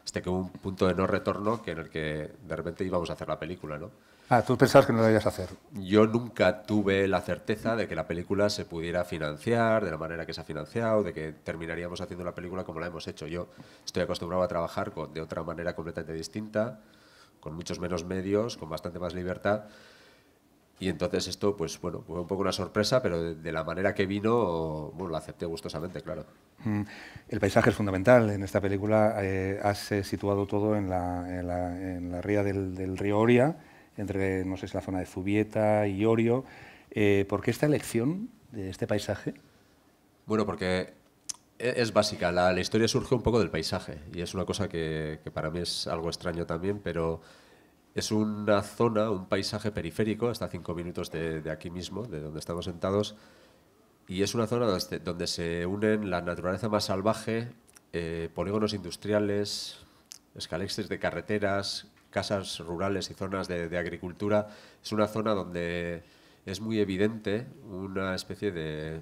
hasta que hubo un punto de no retorno en el que de repente íbamos a hacer la película, ¿no? Tú pensabas que no lo ibas a hacer. Yo nunca tuve la certeza de que la película se pudiera financiar de la manera que se ha financiado, de que terminaríamos haciendo la película como la hemos hecho. Yo estoy acostumbrado a trabajar de otra manera completamente distinta, con muchos menos medios, con bastante más libertad. Y entonces esto, pues bueno, fue un poco una sorpresa, pero de la manera que vino, bueno, lo acepté gustosamente, claro. El paisaje es fundamental. En esta película has situado todo en la ría del río Oria, entre, no sé si la zona de Zubieta y Orio. ¿Por qué esta elección de este paisaje? Bueno, porque es básica. La historia surge un poco del paisaje, y es una cosa que para mí es algo extraño también, pero es una zona, un paisaje periférico, está a 5 minutos de aquí mismo, de donde estamos sentados, y es una zona donde se unen la naturaleza más salvaje, polígonos industriales, escalexes de carreteras, casas rurales y zonas de agricultura. Es una zona donde es muy evidente una especie de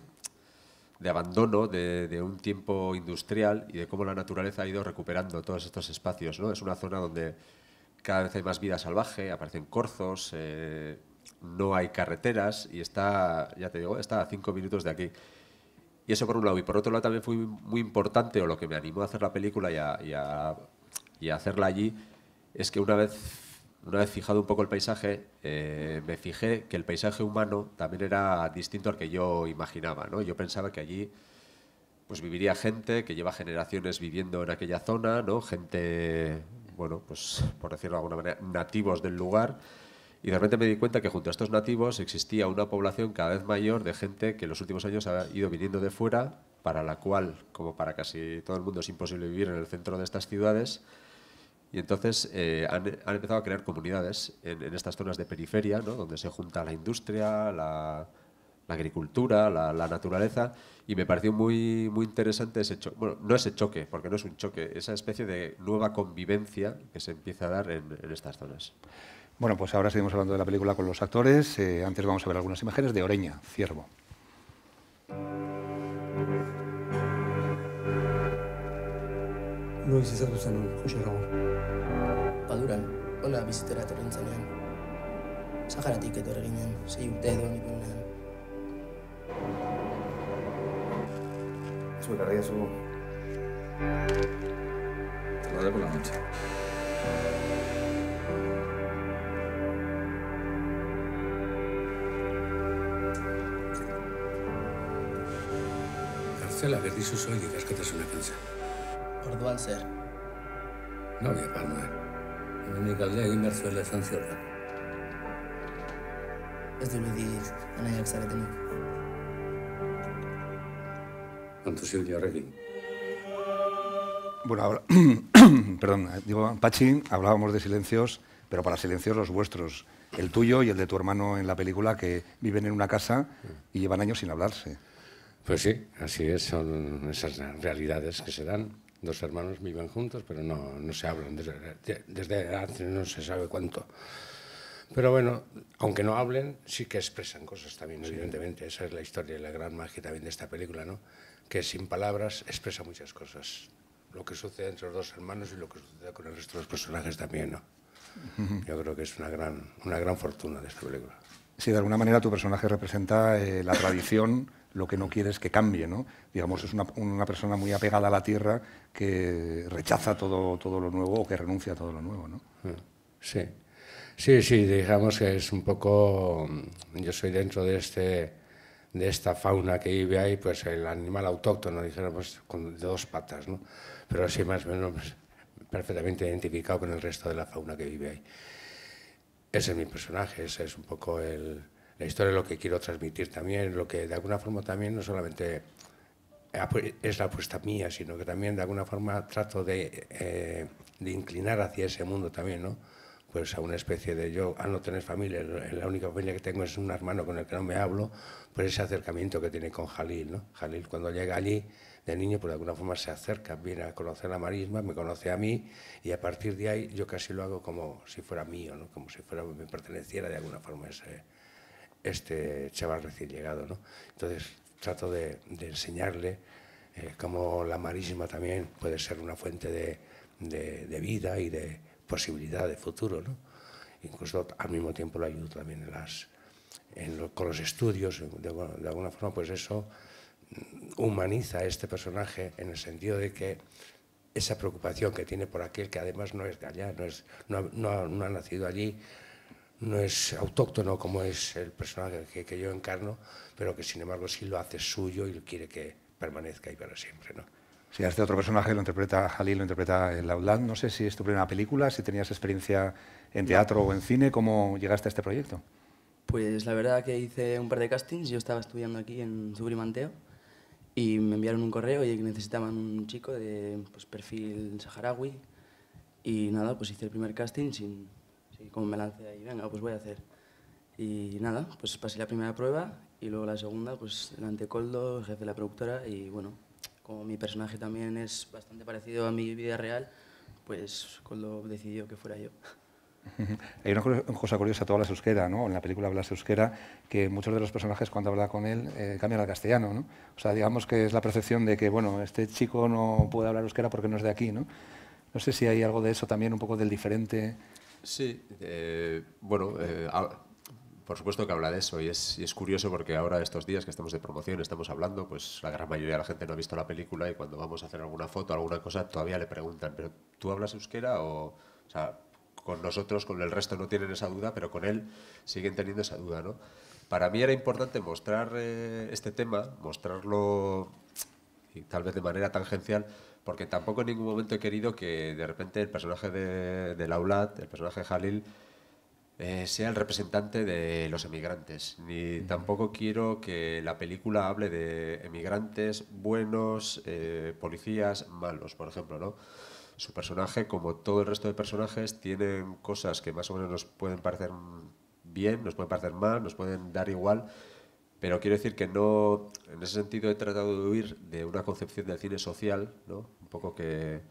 abandono de un tiempo industrial y de cómo la naturaleza ha ido recuperando todos estos espacios, ¿no? Es una zona donde cada vez hay más vida salvaje, aparecen corzos, no hay carreteras y está, ya te digo, está a 5 minutos de aquí. Y eso por un lado. Y por otro lado también fue muy importante, o lo que me animó a hacer la película y a hacerla allí, es que una vez fijado un poco el paisaje, me fijé que el paisaje humano también era distinto al que yo imaginaba, ¿no? Yo pensaba que allí pues viviría gente que lleva generaciones viviendo en aquella zona, ¿no? Gente, bueno, pues por decirlo de alguna manera, nativos del lugar. Y de repente me di cuenta que junto a estos nativos existía una población cada vez mayor de gente que en los últimos años ha ido viniendo de fuera, para la cual, como para casi todo el mundo, es imposible vivir en el centro de estas ciudades. Y entonces han empezado a crear comunidades en estas zonas de periferia, ¿no? Donde se junta la industria, la agricultura, la naturaleza, y me pareció muy interesante ese choque. Bueno, no ese choque, porque no es un choque, esa especie de nueva convivencia que se empieza a dar en estas zonas. Bueno, pues ahora seguimos hablando de la película con los actores. Antes vamos a ver algunas imágenes de Oreña, Ciervo. Noiz izatu zenuen, Jose Ramon? Paduran, hola bizitera etorren zenean. Saharatik etorri ginen, 6 urte edo nituenean. Zuek argia zu. Te lo debo la noche. Kartzelak ez dizu soilik askatasunak kentzen. Orduan zer? Novia, Palma. Hemendik aldea egin behar zuela esan ziorrak. Ez du ludik anaiak zaretenik. Kontu zibil horrekin. Bueno, ahora, perdón, digo, Pachi, hablábamos de silencios, pero para silencios los vuestros, el tuyo y el de tu hermano en la película, que viven en una casa y llevan años sin hablarse. Pues sí, así es, son esas realidades que se dan. Dos hermanos viven juntos, pero no se hablan desde hace no se sabe cuánto. Pero bueno, aunque no hablen, sí que expresan cosas también, sí. Evidentemente. Esa es la historia y la gran magia también de esta película, ¿no? Que sin palabras expresa muchas cosas. Lo que sucede entre los dos hermanos y lo que sucede con el resto de los personajes también, ¿no? Yo creo que es una gran fortuna de esta película. Sí, de alguna manera tu personaje representa la tradición, lo que no quiere es que cambie, ¿no? Digamos, es una persona muy apegada a la tierra que rechaza todo lo nuevo o que renuncia a todo lo nuevo, ¿no? Sí. Sí, digamos que es un poco... Yo soy dentro de esta fauna que vive ahí, pues el animal autóctono, dijéramos, de 2 patas, ¿no? Pero así más o menos perfectamente identificado con el resto de la fauna que vive ahí. Ese es mi personaje, ese es un poco la historia, lo que quiero transmitir también, lo que de alguna forma también no solamente es la apuesta mía, sino que también de alguna forma trato de inclinar hacia ese mundo también, ¿no? Pues a una especie de yo, al no tener familia, la única familia que tengo es un hermano con el que no me hablo, pues ese acercamiento que tiene con Jalil, ¿no? Jalil cuando llega allí de niño, pues de alguna forma se acerca, viene a conocer la marisma, me conoce a mí y a partir de ahí yo casi lo hago como si fuera mío, ¿no? Como si me perteneciera de alguna forma este chaval recién llegado, ¿no? Entonces trato de enseñarle cómo la marisma también puede ser una fuente de vida y de posibilidad de futuro, ¿no? Incluso al mismo tiempo lo ayudo también con los estudios, de alguna forma pues eso humaniza a este personaje en el sentido de que esa preocupación que tiene por aquel que además no es de allá, no ha nacido allí, no es autóctono como es el personaje que yo encarno, pero que sin embargo sí lo hace suyo y quiere que permanezca ahí para siempre, ¿no? Sí, a este otro personaje lo interpreta Jalil, lo interpreta el Outland. No sé si es tu primera película, si tenías experiencia en teatro o en cine. ¿Cómo llegaste a este proyecto? Pues la verdad que hice un par de castings. Yo estaba estudiando aquí en Subrimanteo y me enviaron un correo y que necesitaban un chico de pues, perfil saharaui. Y nada, pues hice el primer casting sin como me lancé ahí, venga, pues voy a hacer. Y nada, pues pasé la primera prueba y luego la segunda, pues delante de Koldo, el jefe de la productora, y bueno, como mi personaje también es bastante parecido a mi vida real, pues Koldo decidió que fuera yo. Hay una cosa curiosa, tú hablas euskera, ¿no? En la película hablas euskera, que muchos de los personajes cuando hablan con él cambian al castellano, ¿no? O sea, digamos que es la percepción de que, bueno, este chico no puede hablar euskera porque no es de aquí, ¿no? No sé si hay algo de eso también, un poco del diferente. Sí, bueno, por supuesto que habla de eso y es curioso porque ahora estos días que estamos de promoción, estamos hablando, pues la gran mayoría de la gente no ha visto la película y cuando vamos a hacer alguna foto, alguna cosa, todavía le preguntan, ¿pero tú hablas euskera o sea, con nosotros, con el resto no tienen esa duda, pero con él siguen teniendo esa duda, ¿no? Para mí era importante mostrar este tema, mostrarlo y tal vez de manera tangencial, porque tampoco en ningún momento he querido que de repente el personaje de Laoulat, el personaje de Jalil, sea el representante de los emigrantes, ni tampoco quiero que la película hable de emigrantes buenos, policías malos, por ejemplo, ¿no? Su personaje, como todo el resto de personajes, tienen cosas que más o menos nos pueden parecer bien, nos pueden parecer mal, nos pueden dar igual, pero quiero decir que no, en ese sentido he tratado de huir de una concepción del cine social, ¿no? Un poco que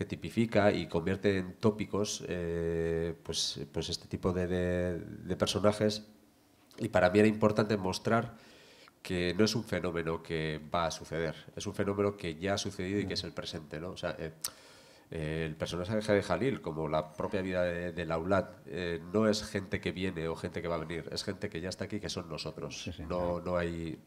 tipifica y convierte en tópicos pues este tipo de personajes, y para mí era importante mostrar que no es un fenómeno que va a suceder, es un fenómeno que ya ha sucedido y que es el presente, ¿no? O sea, el personaje de Jalil, como la propia vida de Laoulat, no es gente que viene o gente que va a venir, es gente que ya está aquí, que son nosotros. Sí, no hay...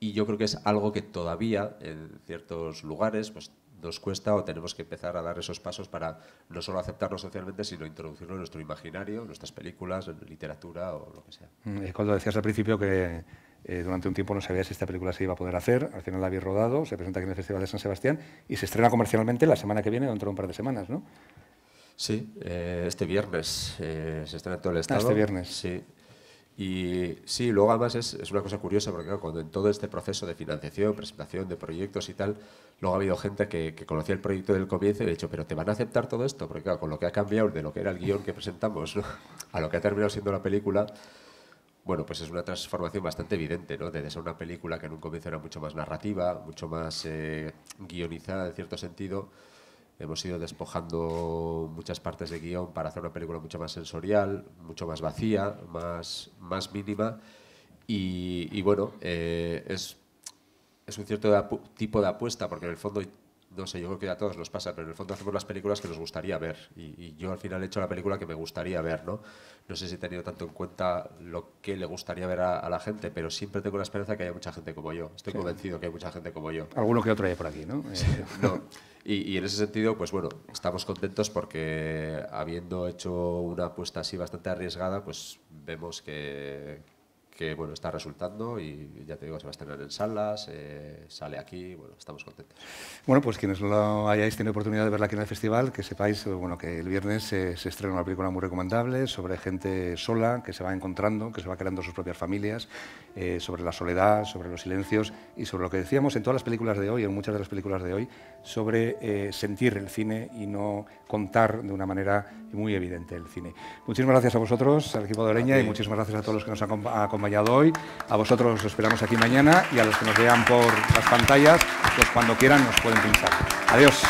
Y yo creo que es algo que todavía en ciertos lugares pues nos cuesta, o tenemos que empezar a dar esos pasos para no solo aceptarlo socialmente, sino introducirlo en nuestro imaginario, en nuestras películas, en literatura o lo que sea. Cuando decías al principio que durante un tiempo no sabía si esta película se iba a poder hacer, al final la habéis rodado, se presenta aquí en el Festival de San Sebastián y se estrena comercialmente la semana que viene, dentro de un par de semanas, ¿no? Sí, este viernes se estrena en todo el estado. Este viernes. Sí. Y sí, luego además es una cosa curiosa, porque claro, cuando en todo este proceso de financiación, presentación de proyectos y tal, luego ha habido gente que conocía el proyecto del comienzo y ha dicho, pero ¿te van a aceptar todo esto? Porque claro, con lo que ha cambiado de lo que era el guión que presentamos, ¿no?, a lo que ha terminado siendo la película, bueno, pues es una transformación bastante evidente, ¿no? De ser una película que en un comienzo era mucho más narrativa, mucho más guionizada en cierto sentido. Hemos ido despojando muchas partes de guión para hacer una película mucho más sensorial, mucho más vacía, más mínima. Y bueno, es un cierto tipo de apuesta, porque en el fondo, no sé, yo creo que a todos nos pasa, pero en el fondo hacemos las películas que nos gustaría ver. Y yo al final he hecho la película que me gustaría ver, ¿no? No sé si he tenido tanto en cuenta lo que le gustaría ver a la gente, pero siempre tengo la esperanza de que haya mucha gente como yo. Estoy convencido que hay mucha gente como yo. Alguno que otro hay por aquí, ¿no? Sí, no. Y en ese sentido, pues bueno, estamos contentos porque habiendo hecho una apuesta así bastante arriesgada, pues vemos que bueno, está resultando y ya te digo, se va a estrenar en salas, sale aquí, bueno, estamos contentos. Bueno, pues quienes no hayáis tenido oportunidad de verla aquí en el festival, que sepáis bueno, que el viernes se estrena una película muy recomendable sobre gente sola que se va encontrando, que se va creando sus propias familias, sobre la soledad, sobre los silencios y sobre lo que decíamos en todas las películas de hoy, en muchas de las películas de hoy, sobre sentir el cine y no contar de una manera muy evidente el cine. Muchísimas gracias a vosotros, al equipo de Oreña, y muchísimas gracias a todos los que nos han acompañado hoy. A vosotros os esperamos aquí mañana y a los que nos vean por las pantallas, pues cuando quieran nos pueden pinchar. Adiós.